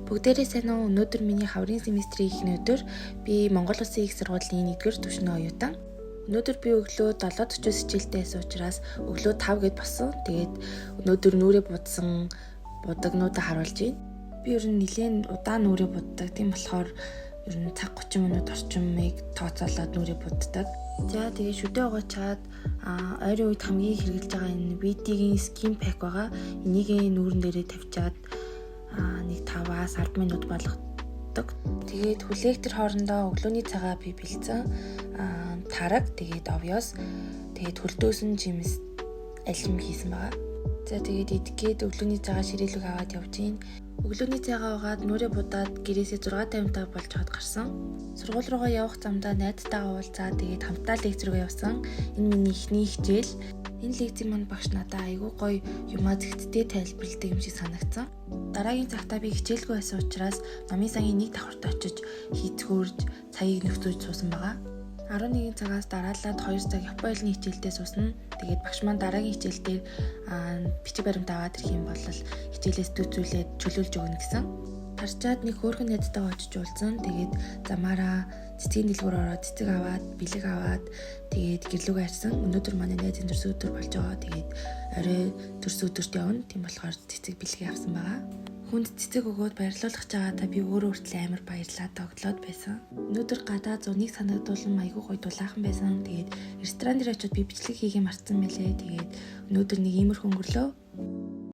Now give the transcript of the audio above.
Бүгдээрээ сайн уу? Өнөөдөр миний хаврын семестрийн эхний өдөр. Би Монгол Улсын их сургуулийн 1-р түвшний оюутан. Өнөөдөр би өглөө 7:40-с хичээлдээс учраас өглөө 5 гээд болсон. Тэгээд өнөөдөр нүрээ будсан будагнуудаа харуулж байна. Би ер нь нэлээд удаан нүрээ буддаг. Тийм болохоор ер нь цаг 30 минут орчмыг тооцоолоод нүрээ буддаг. За тэгээд шүдээ угаачаад ойрын үед хамгийн хэрэгжилж байгаа энэ BT-ийн skin pack байгаа. Энийг нүүрэн дээрээ тавьчаад нэг 5-аас 10 минут болгодог. Тэгээд хүлээгтэр хоорондоо өглөөний цагаа би бэлдсэн. Тараг, тэгээд овёс, тэгээд хөлдөөсөн жимс алим хийсэн байгаа. За тэгээд идэхгээд өглөөний цагаа ширээлэг аваад явж гин. Өглөөний цагаа угаад нүрээ будаад гэрээсээ 6:55 болж хад гарсан. Сургууль руугаа явах замдаа найзтайгаа уулзаад тэгээд хамтдаа лекц рүүгээ явсан. Энэ миний эхний хичээл. Энэ лекцийн манд багш надад айгүй гоё юмаа зэгцтэй тайлбарладаг юм шиг санагдсан. Дараагийн цагтаа би хичээлгүй байсан учраас номын сангийн нэг давхарт очиж хийцгүүрж цагийг нөхцөж суусан байгаа. 11 цагаас дараалаад 2 цаг Японы хичээлдээ суусна. Тэгээд багш маань дараагийн хичээл дээр бичиг баримт аваад ирэх юм бол хичээлээс төцүүлээд чөлөөлж өгнө гэсэн. Тарчаад нэг хөөрхөн найзтайгаа очиж уулзсан. Тэгээд замаараа цэцгийн дэлгүүр ороод цэцэг аваад, бэлэг аваад тэгээд гэрлүүгээ харсан. Өнөөдөр манай найзын төрсөн өдөр болж байгаа. Тэгээд орой төрсөн өдөрт явна. Тийм болохоор цэцэг бэлгээ авсан байгаа. Хүнд цэцэг өгөөд баярлуулах чагаатаа би өөрөө хүртэл амар баярлаад тоглоод байсан. Өнөөдөр гадаа зунийг санагдуулсан айгүй гоё дулаахан байсан. Тэгээд ресторан дээр очиод би бичлэг хийгээ мартсан мэлээ. Тэгээд өнөөдөр нэг иймэрхүү өнгөрлөө.